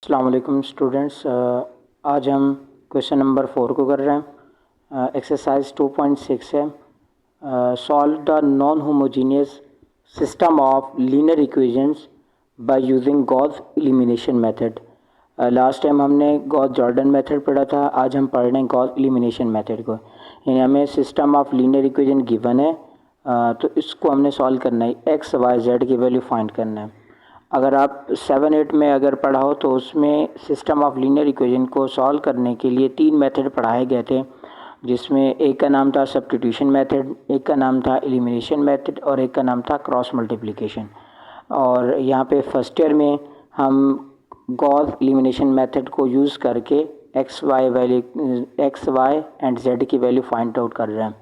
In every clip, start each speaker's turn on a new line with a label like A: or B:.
A: अस्सलाम वालेकुम स्टूडेंट्स। आज हम क्वेश्चन नंबर 4 को कर रहे हैं। एक्सरसाइज 2.6 है। Solve the non homogeneous system of linear equations by using Gauss elimination method. Last time हमने गॉस जॉर्डन मेथड पढ़ा था, आज हम पढ़ रहे हैं गॉस एलिमिनेशन मेथड को। यानी हमें system of linear equation given है, तो इसको हमने सॉल्व करना है, एक्स वाई जेड की वैल्यू फाइंड करना है। अगर आप 7-8 में अगर पढ़ा हो तो उसमें सिस्टम ऑफ लीनियर इक्वेशन को सॉल्व करने के लिए 3 मेथड पढ़ाए गए थे, जिसमें एक का नाम था सब्स्टिट्यूशन मेथड, एक का नाम था एलिमिनेशन मेथड और एक का नाम था क्रॉस मल्टीप्लिकेशन। और यहाँ पे फर्स्ट ईयर में हम गॉस एलिमिनेशन मेथड को यूज़ करके एक्स वाई एंड जेड की वैल्यू फाइंड आउट कर रहे हैं।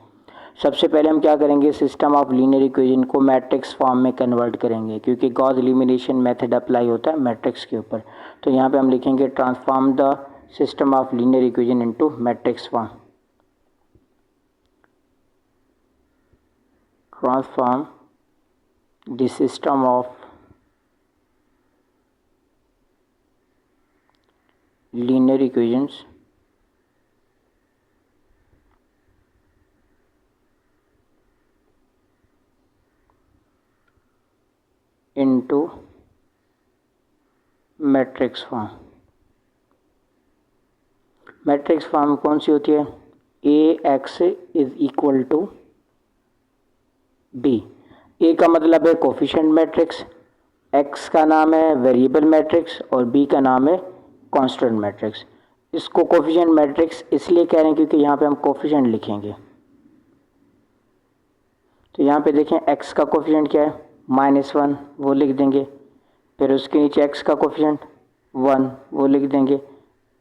A: सबसे पहले हम क्या करेंगे, सिस्टम ऑफ लीनियर इक्वेशन को मैट्रिक्स फॉर्म में कन्वर्ट करेंगे, क्योंकि गॉस एलिमिनेशन मेथड अप्लाई होता है मैट्रिक्स के ऊपर। तो यहाँ पे हम लिखेंगे transform the system of linear equation into matrix form. Transform the system of linear equations into matrix form. Matrix form कौन सी होती है? A X is equal to B. A का मतलब है कोफिशिएंट मैट्रिक्स, एक्स का नाम है वेरिएबल मैट्रिक्स और बी का नाम है कांस्टेंट मैट्रिक्स। इसको कोफिशिएंट मैट्रिक्स इसलिए कह रहे हैं क्योंकि यहाँ पे हम कोफिशिएंट लिखेंगे। तो यहाँ पे देखें एक्स का कोफिशिएंट क्या है, -1, वो लिख देंगे। फिर उसके नीचे एक्स का कोफिशिएंट 1, वो लिख देंगे।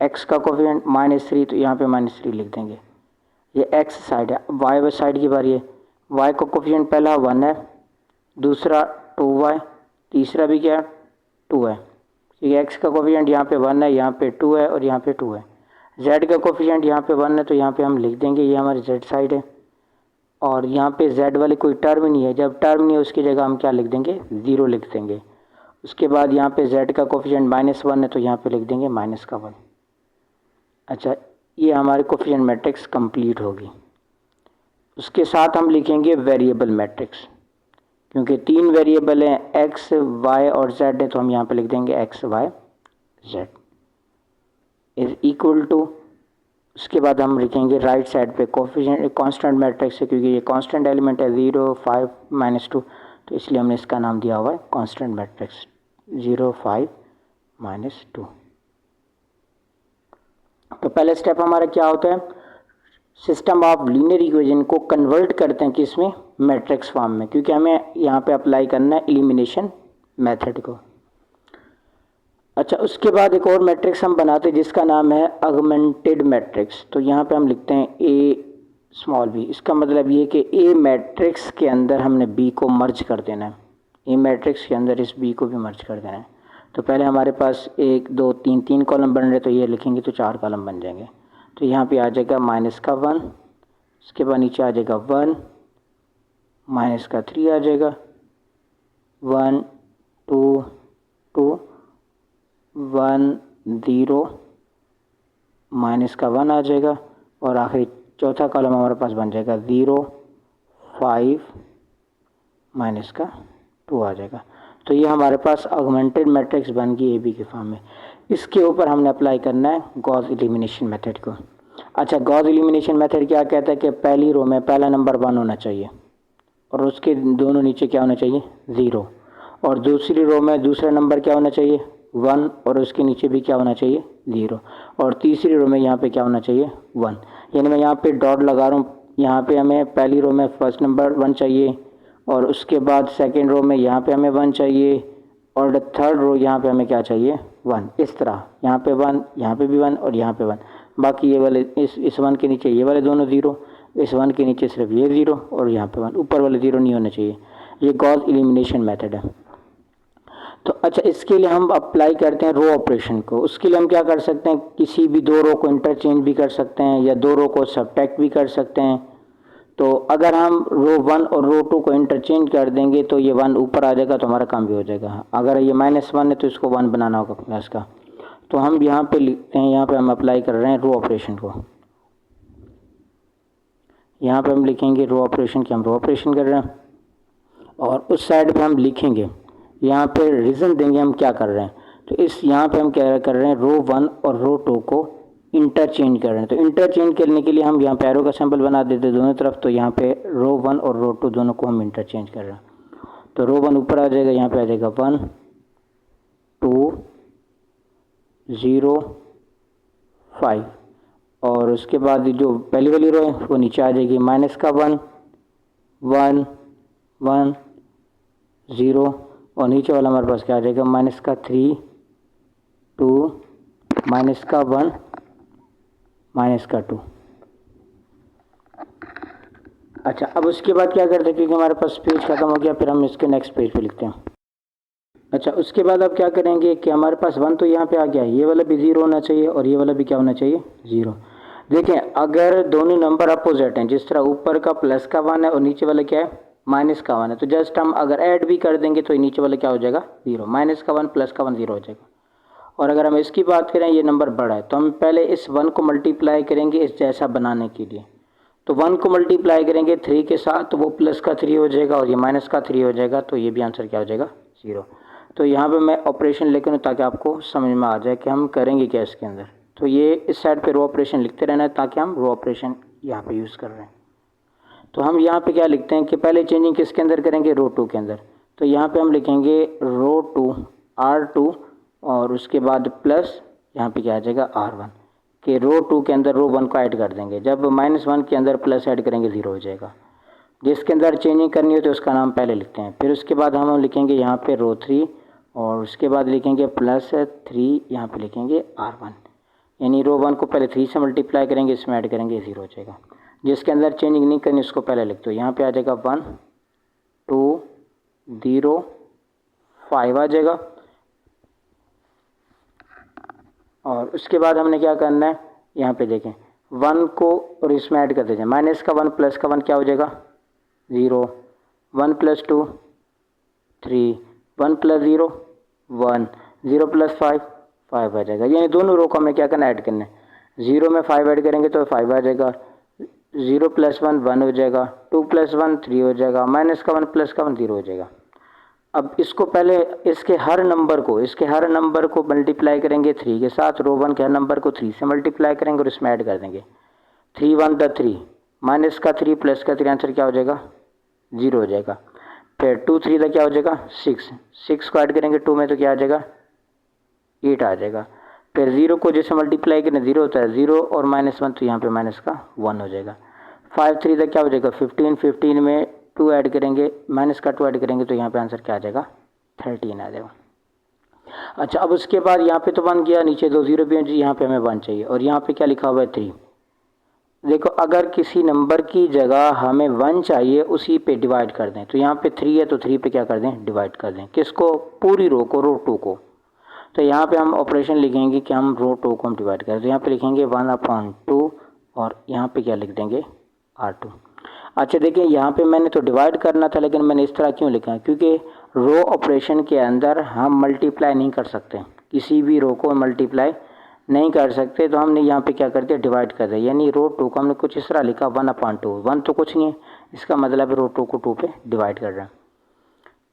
A: एक्स का कोफिशिएंट -3, तो यहाँ पे -3 लिख देंगे। ये एक्स साइड है। वाई साइड की बारी है। वाई का कोफिशिएंट पहला 1 है, दूसरा 2y, तीसरा भी क्या है 2 है। ये एक्स का कोफिशिएंट यहाँ पे 1 है, यहाँ पे 2 है और यहाँ पे 2 है। जेड का कोफिशिएंट यहाँ पे 1 है, तो यहाँ पे हम लिख देंगे ये हमारी जेड साइड है। और यहाँ पे जेड वाली कोई टर्म नहीं है, जब टर्म नहीं है उसकी जगह हम क्या लिख देंगे, 0 लिख देंगे। उसके बाद यहाँ पे जेड का कोफिशिएंट -1 है, तो यहाँ पे लिख देंगे -1। अच्छा, ये हमारे कोफिशिएंट मैट्रिक्स कंप्लीट होगी। उसके साथ हम लिखेंगे वेरिएबल मैट्रिक्स, क्योंकि 3 वेरिएबल हैं, एक्स वाई और जेड है, तो हम यहाँ पे लिख देंगे x y z is equal to. उसके बाद हम लिखेंगे राइट साइड पे कोफिशिएंट कांस्टेंट मैट्रिक्स है, क्योंकि ये कांस्टेंट एलिमेंट है 0, 5, -2, तो इसलिए हमने इसका नाम दिया हुआ है कांस्टेंट मैट्रिक्स 0, 5, -2। तो पहले स्टेप हमारा क्या होता है, सिस्टम ऑफ लीनियर इक्वेशन को कन्वर्ट करते हैं किसमें, मैट्रिक्स फॉर्म में, क्योंकि हमें यहाँ पे अप्लाई करना है एलिमिनेशन मेथड को। अच्छा, उसके बाद एक और मैट्रिक्स हम बनाते हैं जिसका नाम है ऑगमेंटेड मैट्रिक्स। तो यहाँ पे हम लिखते हैं ए स्मॉल बी। इसका मतलब ये कि ए मैट्रिक्स के अंदर हमने बी को मर्ज कर देना है, ए मैट्रिक्स के अंदर इस बी को भी मर्ज कर देना है। तो पहले हमारे पास 1, 2, 3 कॉलम बन रहे, तो ये लिखेंगे तो 4 कॉलम बन जाएंगे। तो यहाँ पे आ जाएगा -1, उसके बाद नीचे आ जाएगा 1, -3 आ जाएगा, 1, 2, 2, 1, 0, -1 आ जाएगा और आखिरी चौथा कॉलम हमारे पास बन जाएगा 0, 5, -2 आ जाएगा। तो ये हमारे पास ऑगमेंटेड मैट्रिक्स बन गई ए बी के फॉर्म में। इसके ऊपर हमने अप्लाई करना है गॉस एलिमिनेशन मेथड को। अच्छा, गॉस एलिमिनेशन मेथड क्या कहता है कि पहली रो में पहला नंबर 1 होना चाहिए और उसके दोनों नीचे क्या होना चाहिए, 0। और दूसरी रो में दूसरा नंबर क्या होना चाहिए, 1 और उसके नीचे भी क्या होना चाहिए, 0। और तीसरी रो में यहाँ पे क्या होना चाहिए, 1। यानी मैं यहाँ पे डॉट लगा रहा हूँ, यहाँ पे हमें पहली रो में फर्स्ट नंबर 1 चाहिए और उसके बाद सेकंड रो में यहाँ पे हमें 1 चाहिए और थर्ड रो यहाँ पे हमें क्या चाहिए, 1। इस तरह यहाँ पे 1, यहाँ पे भी 1 और यहाँ पे 1। बाकी ये वाले इस 1 के नीचे ये वाले दोनों 0, इस 1 के नीचे सिर्फ ये 0 और यहाँ पे 1, ऊपर वाले 0 नहीं होने चाहिए। ये गॉस एलिमिनेशन मेथड है। तो अच्छा, इसके लिए हम अप्लाई करते हैं रो ऑपरेशन को। उसके लिए हम क्या कर सकते हैं, किसी भी 2 रो को इंटरचेंज भी कर सकते हैं या 2 रो को सबट्रैक्ट भी कर सकते हैं। तो अगर हम रो 1 और रो 2 को इंटरचेंज कर देंगे तो ये 1 ऊपर आ जाएगा, तो हमारा काम भी हो जाएगा। अगर ये -1 है तो इसको 1 बनाना होगा प्लस का। तो हम यहाँ पे लिखते हैं, यहाँ पे हम अप्लाई कर रहे हैं रो ऑपरेशन को। यहाँ पे हम लिखेंगे रो ऑपरेशन की, हम रो ऑपरेशन कर रहे हैं। और उस साइड पे हम लिखेंगे, यहाँ पे रीज़न देंगे हम क्या कर रहे हैं। तो इस यहाँ पे हम क्या कर रहे हैं, रो 1 और रो 2 को इंटरचेंज कर रहे हैं। तो इंटरचेंज करने के लिए हम यहाँ पे एरो का सिंबल बना देते हैं दोनों तरफ। तो यहाँ पे रो 1 और रो 2 दोनों को हम इंटरचेंज कर रहे हैं। तो रो 1 ऊपर आ जाएगा, यहाँ पे आ जाएगा 1 2 0 5, और उसके बाद जो पहली वाली रो है वो नीचे आ जाएगी, माइनस का 1 1 1 0, और नीचे वाला हमारे पास क्या आ जाएगा, माइनस का 3 2 माइनस का 1 माइनस का 2। अच्छा, अब उसके बाद क्या करते हैं, क्योंकि हमारे पास पेज खत्म हो गया, फिर हम इसके नेक्स्ट पेज पे लिखते हैं। अच्छा, उसके बाद अब क्या करेंगे कि हमारे पास 1 तो यहाँ पे आ गया, ये वाला भी 0 होना चाहिए और ये वाला भी क्या होना चाहिए, 0। देखें, अगर दोनों नंबर अपोजिट हैं, जिस तरह ऊपर का प्लस का 1 है और नीचे वाला क्या है, माइनस का 1 है, तो जस्ट हम अगर ऐड भी कर देंगे तो नीचे वाला क्या हो जाएगा, 0। माइनस का 1 प्लस का 1 0 हो जाएगा। और अगर हम इसकी बात करें, ये नंबर बड़ा है, तो हम पहले इस 1 को मल्टीप्लाई करेंगे इस जैसा बनाने के लिए। तो 1 को मल्टीप्लाई करेंगे 3 के साथ, तो वो प्लस का 3 हो जाएगा और ये माइनस का 3 हो जाएगा, तो ये भी आंसर क्या हो जाएगा, 0। तो यहाँ पे मैं ऑपरेशन लेकर हूँ ताकि आपको समझ में आ जाए कि हम करेंगे क्या इसके अंदर। तो ये इस साइड पे रो ऑपरेशन लिखते रहना है ताकि हम रो ऑपरेशन यहाँ पे यूज़ कर रहे हैं। तो हम यहाँ पे क्या लिखते हैं कि पहले चेंजिंग किसके अंदर करेंगे, रो 2 के अंदर। तो यहाँ पे हम लिखेंगे रो 2 R2 और उसके बाद प्लस यहाँ पे क्या आ जाएगा R1, कि रो 2 के अंदर रो 1 को ऐड कर देंगे। जब -1 के अंदर प्लस ऐड करेंगे 0 हो जाएगा। जिसके अंदर चेंजिंग करनी हो तो उसका नाम पहले लिखते हैं। फिर उसके बाद हम लिखेंगे यहाँ पे रो 3 और उसके बाद लिखेंगे +3, यहाँ पे लिखेंगे R1, यानी रो 1 को पहले 3 से मल्टीप्लाई करेंगे, इसमें ऐड करेंगे 0 हो जाएगा। जिसके अंदर चेंजिंग नहीं करनी उसको पहले लिख दो। यहाँ पे आ जाएगा 1 2 0 5 आ जाएगा। और उसके बाद हमने क्या करना है, यहाँ पे देखें 1 को और इसमें ऐड कर दीजिए, माइनस का 1 प्लस का 1 क्या हो जाएगा, 0। 1 + 2 3, 1 + 0 1, 0 + 5 5 आ जाएगा। यानी दोनों रो को हमें क्या करना है, ऐड करना है। 0 में 5 ऐड करेंगे तो 5 आ जाएगा, 0 + 1 1 हो जाएगा, 2 + 1 3 हो जाएगा, माइनस का 1 प्लस का 1 0 हो जाएगा। अब इसको पहले इसके हर नंबर को मल्टीप्लाई करेंगे 3 के साथ। रो 1 के हर नंबर को 3 से मल्टीप्लाई करेंगे और इसमें ऐड कर देंगे। 3 1 3, माइनस का 3 प्लस का 3, आंसर क्या हो जाएगा, 0 हो जाएगा। फिर 2 3 क्या हो जाएगा, 6 को ऐड करेंगे 2 में तो क्या आ जाएगा, 8 आ जाएगा। फिर 0 को जैसे मल्टीप्लाई करें 0 होता है, 0 और -1 तो यहाँ पे माइनस का 1 हो जाएगा। 5 3 क्या हो जाएगा, 15 15 में 2 ऐड करेंगे, माइनस का 2 ऐड करेंगे तो यहाँ पे आंसर क्या आ जाएगा, 13 आ जाएगा। अच्छा, अब उसके बाद यहाँ पे तो 1 गया, नीचे 2 0 भी हैं जी, यहाँ पे हमें 1 चाहिए और यहाँ पे क्या लिखा हुआ है 3। देखो, अगर किसी नंबर की जगह हमें 1 चाहिए उसी पे डिवाइड कर दें, तो यहाँ पे 3 है तो 3 पे क्या कर दें, डिवाइड कर दें। किसको, पूरी रो को, रो 2 को। तो यहाँ पे हम ऑपरेशन लिखेंगे कि हम रो 2 को हम डिवाइड करें। तो यहाँ पे लिखेंगे 1/2 और यहाँ पे क्या लिख देंगे, R2। अच्छा देखिए, यहाँ पे मैंने तो डिवाइड करना था लेकिन मैंने इस तरह क्यों लिखा, क्योंकि रो ऑपरेशन के अंदर हम मल्टीप्लाई नहीं कर सकते, किसी भी रो को मल्टीप्लाई नहीं कर सकते। तो हमने यहाँ पे क्या कर दिया, डिवाइड कर दिया। यानी रो 2 को हमने कुछ इस तरह लिखा 1/2। 1 तो कुछ नहीं है, इसका मतलब है रो 2 को 2 पे डिवाइड कर रहे हैं।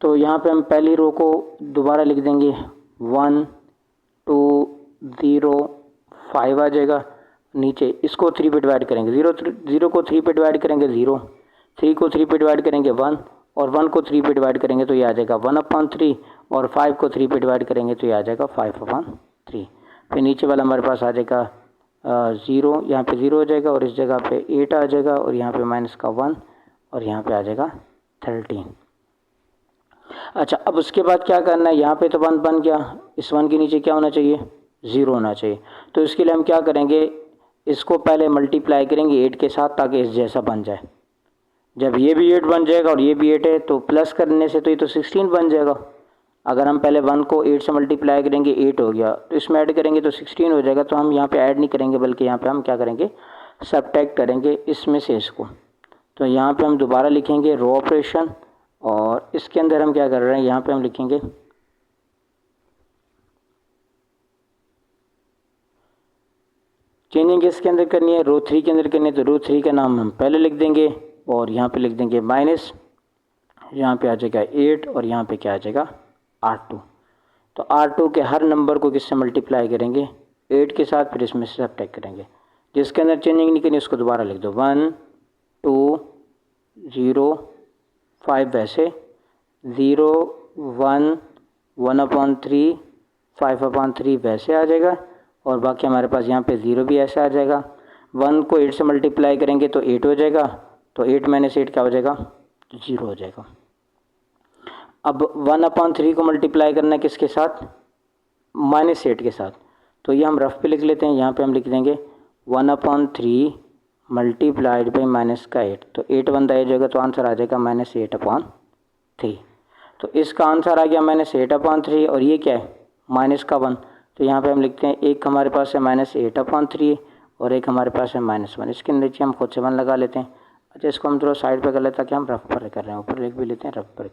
A: तो यहाँ पे हम पहली रो को दोबारा लिख देंगे, 1 2 0 5 आ जाएगा। नीचे इसको 3 पे डिवाइड करेंगे, 0 को 3 पे डिवाइड करेंगे 0, 3 को 3 पे डिवाइड करेंगे 1 और 1 को 3 पे डिवाइड करेंगे तो ये आ जाएगा 1/3 और 5 को 3 पे डिवाइड करेंगे तो ये आ जाएगा 5/3। फिर नीचे वाला हमारे पास आ जाएगा 0, यहाँ पे 0 हो जाएगा और इस जगह पे 8 आ जाएगा और यहाँ पे माइनस का 1 और यहाँ पे आ जाएगा 13। अच्छा, अब उसके बाद क्या करना है, यहाँ पे तो 1 बन गया, इस 1 के नीचे क्या होना चाहिए, 0 होना चाहिए। तो इसके लिए हम क्या करेंगे, इसको पहले मल्टीप्लाई करेंगे 8 के साथ ताकि इस जैसा बन जाए। जब ये भी 8 बन जाएगा और ये भी 8 है तो प्लस करने से तो ये तो 16 बन जाएगा। अगर हम पहले 1 को 8 से मल्टीप्लाई करेंगे 8 हो गया, तो इसमें ऐड करेंगे तो 16 हो जाएगा। तो हम यहाँ पे ऐड नहीं करेंगे बल्कि यहाँ पे हम क्या करेंगे, सबट्रैक्ट करेंगे इसमें से इसको। तो यहाँ पे हम दोबारा लिखेंगे रो ऑपरेशन और इसके अंदर हम क्या कर रहे हैं, यहाँ पे हम लिखेंगे चेंजिंग किसके अंदर करनी है, रो 3 के अंदर करनी है। तो रो 3 का नाम हम पहले लिख देंगे और यहाँ पे लिख देंगे माइनस, यहाँ पे आ जाएगा 8 और यहाँ पे क्या आ जाएगा R2। तो R2 के हर नंबर को किससे मल्टीप्लाई करेंगे, 8 के साथ, फिर इसमें से सब्ट्रैक्ट करेंगे। जिसके अंदर चेंजिंग नहीं करनी उसको दोबारा लिख दो, 1 2 0 5 वैसे, 0 1 1/3 5/3 वैसे आ जाएगा। और बाकी हमारे पास यहाँ पे 0 भी ऐसे आ जाएगा। 1 को 8 से मल्टीप्लाई करेंगे तो 8 हो जाएगा, तो 8 - 8 क्या हो जाएगा, 0 हो जाएगा। अब 1/3 को मल्टीप्लाई करना है किसके साथ, -8 के साथ। तो ये हम रफ पे लिख लेते हैं, यहाँ पे हम लिख देंगे 1/3 मल्टीप्लाइड बाई -8। तो 8 1 आ जाएगा, तो आंसर आ जाएगा -8/3। तो इसका आंसर आ गया -8/3 और ये क्या है माइनस का 1। तो यहाँ पे हम लिखते हैं एक हमारे पास है -8/3 और एक हमारे पास है -1। इसके नीचे हम खुद से 1 लगा लेते हैं। अच्छा, इसको हम थोड़ा साइड पे कर लेते हैं ताकि हम रफ पर कर रहे हैं, ऊपर लिख भी लेते हैं रफ पर।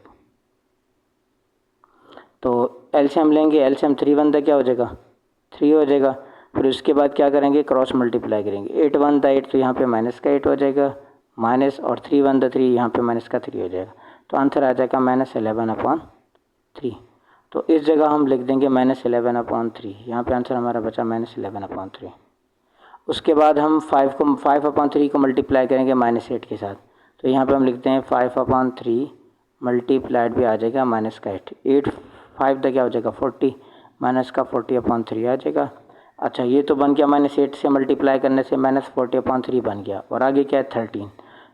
A: तो एलसीएम लेंगे, एलसीएम 3 1 क्या हो जाएगा 3 हो जाएगा। फिर उसके बाद क्या करेंगे, क्रॉस मल्टीप्लाई करेंगे, 8 1 8 तो यहाँ पे -8 हो जाएगा, माइनस और 3 1 3 यहाँ पे -3 हो जाएगा। तो आंसर आ जाएगा -11/3। तो इस जगह हम लिख देंगे -11/3। यहाँ पे आंसर हमारा बचा -11/3। उसके बाद हम 5/3 को मल्टीप्लाई करेंगे -8 के साथ। तो यहाँ पे हम लिखते हैं 5/3 मल्टीप्लाइड भी आ जाएगा -8। 8 5 क्या हो जाएगा 40, -40/3 आ जाएगा। अच्छा, ये तो बन गया -8 से मल्टीप्लाई करने से -40/3 बन गया। और आगे क्या है 13।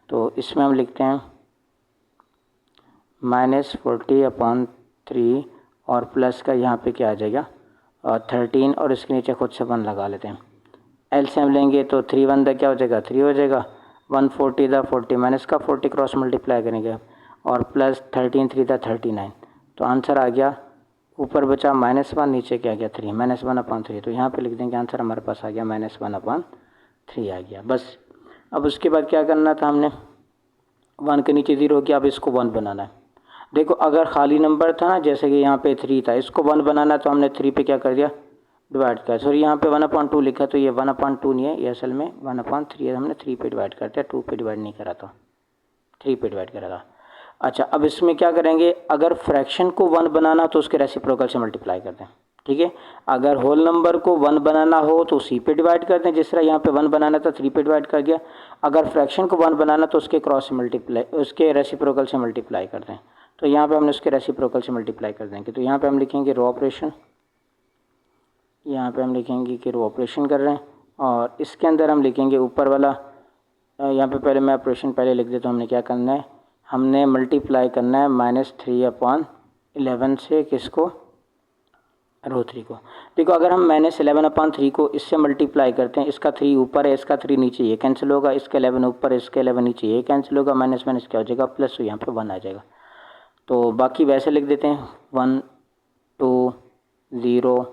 A: तो इसमें हम लिखते हैं -40/3 और प्लस का यहाँ पे क्या आ जाएगा 13 और इसके नीचे खुद से 1 लगा लेते हैं। एलसीएम लेंगे तो 3 1 क्या हो जाएगा 3 हो जाएगा, 140 40 माइनस का 40 क्रॉस मल्टीप्लाई करेंगे और प्लस 13 3 39। तो आंसर आ गया, ऊपर बचा -1, नीचे क्या आ गया 3, -1/3। तो यहाँ पे लिख देंगे आंसर हमारे पास आ गया -1/3 आ गया। बस अब उसके बाद क्या करना था हमने, 1 के नीचे 0 हो गया, अब इसको 1 बनाना है। देखो अगर खाली नंबर था ना, जैसे कि यहाँ पे 3 था, इसको 1 बनाना तो हमने 3 पे क्या कर दिया डिवाइड कर। सॉरी, यहाँ पे 1/2 लिखा, तो ये 1/2 नहीं है, ये असल में 1/3 है। हमने 3 पे डिवाइड कर दिया, 2 पे डिवाइड नहीं करा था, 3 पे डिवाइड करा था। अच्छा, अब इसमें क्या करेंगे, अगर फ्रैक्शन को 1 बनाना तो उसके रेसिप्रोकल से मल्टीप्लाई कर दें। ठीक है, अगर होल नंबर को 1 बनाना हो तो सी पे डिवाइड कर दें, जिस तरह यहाँ पे 1 बनाना था 3 पे डिवाइड कर दिया। अगर फ्रैक्शन को 1 बनाना तो उसके क्रॉस से मल्टीप्लाई, उसके रेसिप्रोकल से मल्टीप्लाई कर दें। तो यहाँ पे हमने उसके रेसिप्रोकल से मल्टीप्लाई कर देंगे। तो यहाँ पे हम लिखेंगे रो ऑपरेशन, यहाँ पे हम लिखेंगे कि रो ऑपरेशन कर रहे हैं। और इसके अंदर हम लिखेंगे ऊपर वाला, यहाँ पे पहले मैं ऑपरेशन पहले लिख देता हूँ। हमने क्या करना है, हमने मल्टीप्लाई करना है -3/11 से किसको, रो 3 को। देखो अगर हम -11/3 को इससे मल्टीप्लाई करते हैं, इसका 3 ऊपर है, इसका 3 नीचे, ये कैंसिल होगा, इसका 11 ऊपर है, इसका 11 नीचे, ये कैंसिल होगा, माइनस माइनस क्या हो जाएगा प्लस, तो यहाँ पे 1 आ जाएगा। तो बाकी वैसे लिख देते हैं, 1 2 0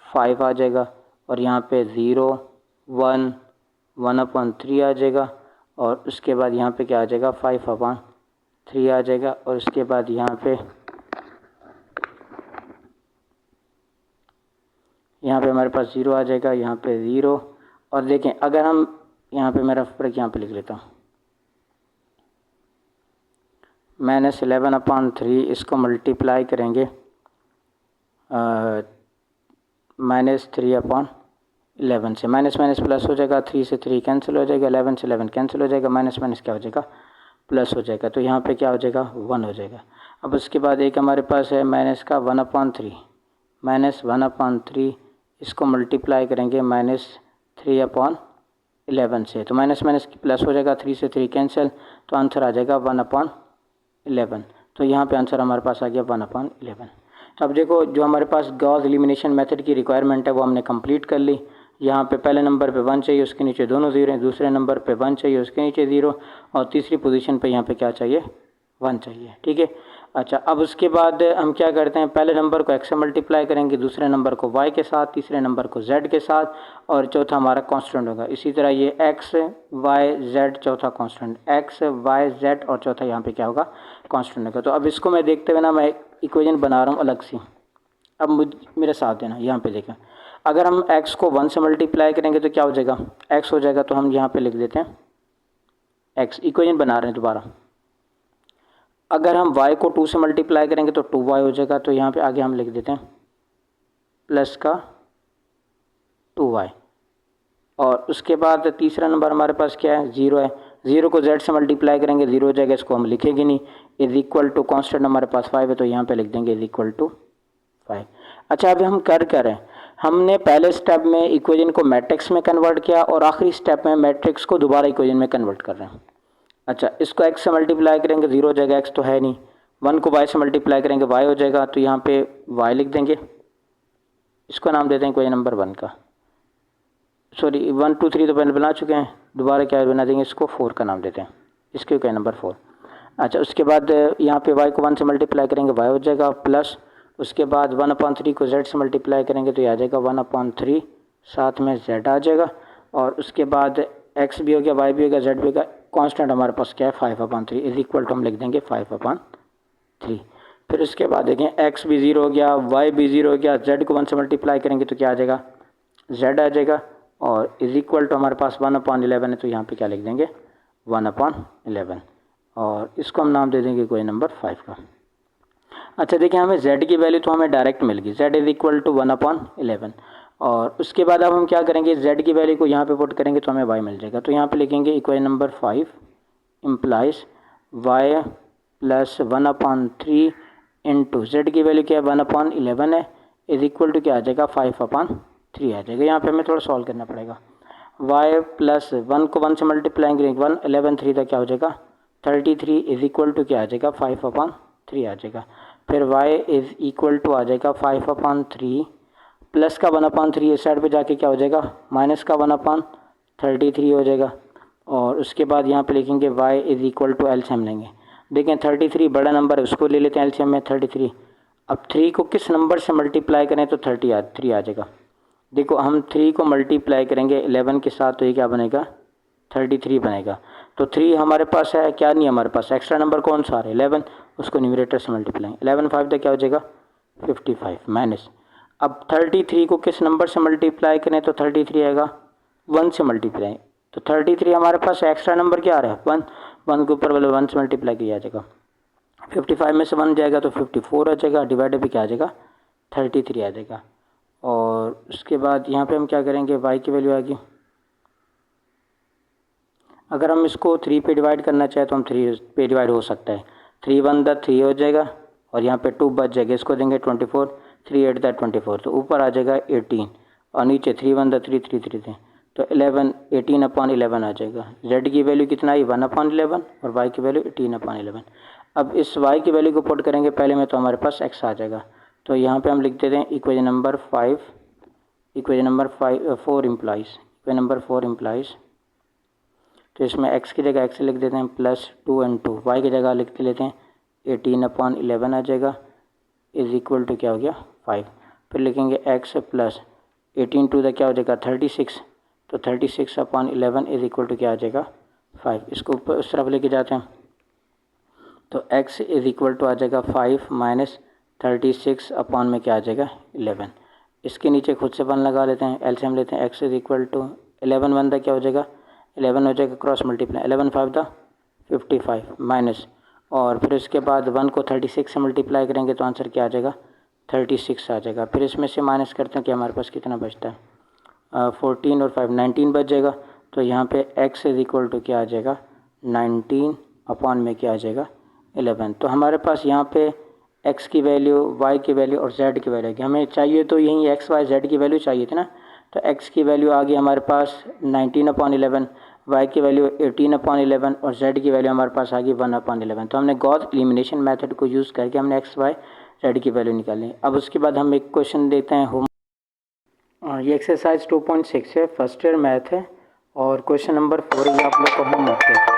A: 5 आ जाएगा, और यहाँ पे 0 1 1/3 आ जाएगा, और उसके बाद यहाँ पे क्या आ जाएगा 5/3 आ जाएगा, और उसके बाद यहाँ पे हमारे पास 0 आ जाएगा, यहाँ पे 0। और देखें अगर हम यहाँ पे, मेरा फर्क यहाँ पे लिख लेता हूँ, -11/3 इसको मल्टीप्लाई करेंगे -3/11 से, माइनस माइनस प्लस हो जाएगा, 3 से 3 कैंसिल हो जाएगा, 11 से 11 कैंसिल हो जाएगा, माइनस माइनस क्या हो जाएगा प्लस हो जाएगा। तो यहाँ पे क्या हो जाएगा 1 हो जाएगा। अब उसके बाद एक हमारे पास है माइनस का 1/3, -1/3 इसको मल्टीप्लाई करेंगे -3/11 से, तो माइनस माइनस प्लस हो जाएगा, 3 से 3 कैंसिल, तो आंसर आ जाएगा 1/11। तो यहाँ पे आंसर हमारे पास आ गया 1/11। अब देखो जो हमारे पास गॉस एलिमिनेशन मेथड की रिक्वायरमेंट है वो हमने कंप्लीट कर ली। यहाँ पे पहले नंबर पे 1 चाहिए, उसके नीचे दोनों 0 हैं, दूसरे नंबर पे 1 चाहिए, उसके नीचे 0, और तीसरी पोजीशन पे यहाँ पे क्या चाहिए 1 चाहिए। ठीक है, अच्छा अब उसके बाद हम क्या करते हैं, पहले नंबर को x से मल्टीप्लाई करेंगे, दूसरे नंबर को y के साथ, तीसरे नंबर को z के साथ, और चौथा हमारा कांस्टेंट होगा। इसी तरह ये x y z चौथा कांस्टेंट, x y z और चौथा यहाँ पे क्या होगा कांस्टेंट होगा। तो अब इसको मैं देखते हुए ना मैं इक्वेशन बना रहा हूँ अलग सी। अब मेरे साथ देना, यहाँ पे देखें, अगर हम x को 1 से मल्टीप्लाई करेंगे तो क्या हो जाएगा, x हो जाएगा, तो हम यहाँ पे लिख देते हैं x, इक्वेशन बना रहे हैं दोबारा। अगर हम y को 2 से मल्टीप्लाई करेंगे तो 2y हो जाएगा, तो यहाँ पे आगे हम लिख देते हैं प्लस का 2y। और उसके बाद तीसरा नंबर हमारे पास क्या है, 0 है। 0 को z से मल्टीप्लाई करेंगे 0 हो जाएगा, इसको हम लिखेंगे नहीं। इज इक्वल टू कॉन्स्टेंट हमारे पास 5 है, तो यहाँ पे लिख देंगे इज इक्वल टू 5। अच्छा, अभी हम कर रहे हैं, हमने पहले स्टेप में इक्वेशन को मैट्रिक्स में कन्वर्ट किया और आखिरी स्टेप में मैट्रिक्स को दोबारा इक्वेशन में कन्वर्ट कर रहे हैं। अच्छा, इसको x से मल्टीप्लाई करेंगे 0 हो जाएगा, x तो है नहीं। 1 को y से मल्टीप्लाई करेंगे y हो जाएगा, तो यहाँ पे y लिख देंगे, इसको नाम देते हैं इक्वेशन नंबर 1 का। सॉरी 1 2 3 तो पहले बना चुके हैं, दोबारा क्या बना देंगे, इसको 4 का नाम देते हैं, इसके इक्वेशन नंबर 4। अच्छा, उसके बाद यहाँ पे y को 1 से मल्टीप्लाई करेंगे y हो जाएगा, प्लस उसके बाद 1/3 को z से मल्टीप्लाई करेंगे तो ये आ जाएगा 1/3, साथ में z आ जाएगा। और उसके बाद x भी हो गया, y भी हो गया, z भी हो गया। कांस्टेंट हमारे पास क्या है 5/3 इज इक्वल टू हम लिख देंगे 5/3। फिर उसके बाद देखें x भी 0 हो गया, y भी 0 हो गया, z को 1 से मल्टीप्लाई करेंगे तो क्या आ जाएगा, z आ जाएगा। और इज इक्वल टू हमारे पास 1/11 है, तो यहाँ पे क्या लिख देंगे 1/11, और इसको हम नाम दे देंगे कोई नंबर 5 का। अच्छा, देखिए हमें z की वैल्यू तो हमें डायरेक्ट मिल गई, z इज इक्वल टू 1/11। और उसके बाद अब हम क्या करेंगे, z की वैल्यू को यहाँ पे पुट करेंगे तो हमें y मिल जाएगा। तो यहाँ पे लिखेंगे equation number 5 implies y plus 1/3 into z की वैल्यू क्या है 1/11 है, इज इक्वल टू क्या आ जाएगा 5/3 आ जाएगा। यहाँ पे हमें थोड़ा सॉल्व करना पड़ेगा। y प्लस 1 को 1 से मल्टीप्लाई करेंगे 1 11 3 तक क्या हो जाएगा 33 इज इक्वल टू क्या आ जाएगा 5/3 आ जाएगा। फिर y इज इक्वल टू आ जाएगा 5/3 प्लस का 1/3 इस साइड पे जाके क्या हो जाएगा माइनस का 1/33 हो जाएगा। और उसके बाद यहाँ पे लिखेंगे y is equal to LCM लेंगे। देखें 33 बड़ा नंबर है, उसको ले लेते हैं एलसीएम में 33। अब 3 को किस नंबर से मल्टीप्लाई करें तो 3 आ जाएगा। देखो हम 3 को मल्टीप्लाई करेंगे 11 के साथ तो ये क्या बनेगा 33 बनेगा। तो 3 हमारे पास है, क्या नहीं हमारे पास एक्स्ट्रा नंबर कौन सा है 11, उसको न्यूमरेटर से मल्टीप्लाई 11 5 तक क्या हो जाएगा 55 माइनस। अब 33 को किस नंबर से मल्टीप्लाई करें तो 33 आएगा 1 से मल्टीप्लाई, तो 33 हमारे पास एक्स्ट्रा नंबर क्या आ रहा है 1, 1 के ऊपर वाले 1 से मल्टीप्लाई किया जाएगा। 55 में से 1 जाएगा तो 54 आ जाएगा, डिवाइडेड भी क्या आ जाएगा 33 आ जाएगा। और उसके बाद यहाँ पे हम क्या करेंगे y की वैल्यू आ गई। अगर हम इसको 3 पे डिवाइड करना चाहें तो हम 3 पे डिवाइड हो सकता है, 3 1 3 हो जाएगा और यहाँ पे 2 बच जाएगा, इसको देंगे 24, 3 8 24, तो ऊपर आ जाएगा 18 और नीचे 3 1 3 3 3 थे तो 11 18/11 आ जाएगा। z की वैल्यू कितना आई 1/11 और y की वैल्यू 18/11। अब इस y की वैल्यू को पुट करेंगे पहले में तो हमारे पास x आ जाएगा, तो यहाँ पे हम लिख देते हैं इक्वेशन नंबर 4 इम्प्लाइज। तो इसमें x की जगह x लिख देते हैं प्लस 2 and 2, y की जगह लिख लेते हैं 18/11 आ जाएगा इज इक्वल टू क्या हो गया 5। फिर लिखेंगे x प्लस 18 2 क्या हो जाएगा 36, तो 36/11 इज इक्वल टू क्या आ जाएगा 5। इसको ऊपर उस तरफ लेके जाते हैं तो x इज इक्वल टू आ जाएगा 5 माइनस 36 अपॉन में क्या आ जाएगा 11। इसके नीचे खुद से 1 लगा लेते हैं, एलसीएम लेते हैं, x इज इक्वल टू 11 1 क्या हो जाएगा 11 हो जाएगा, क्रॉस मल्टीप्लाई 11 5 55 माइनस, और फिर इसके बाद 1 को 36 से मल्टीप्लाई करेंगे तो आंसर क्या आ जाएगा 36 आ जाएगा। फिर इसमें से माइनस करते हैं कि हमारे पास कितना बचता है 14 और 5 19 बच जाएगा। तो यहाँ पे x इज इक्वल टू क्या आ जाएगा 19 अपॉन में क्या आ जाएगा 11। तो हमारे पास यहाँ पे x की वैल्यू y की वैल्यू और z की वैल्यू हमें चाहिए, तो यही x y z की वैल्यू चाहिए थी ना। तो x की वैल्यू आ गई हमारे पास 19/11, y की वैल्यू 18/11 और z की वैल्यू हमारे पास आ गई 1/11। तो हमने गॉस एलिमिनेशन मेथड को यूज़ करके हमने x y z की वैल्यू निकाली। अब उसके बाद हम एक क्वेश्चन देते हैं होम, ये एक्सरसाइज 2.6 है, फर्स्ट ईयर मैथ है और क्वेश्चन नंबर 4 ये आप लोग को होमवर्क है।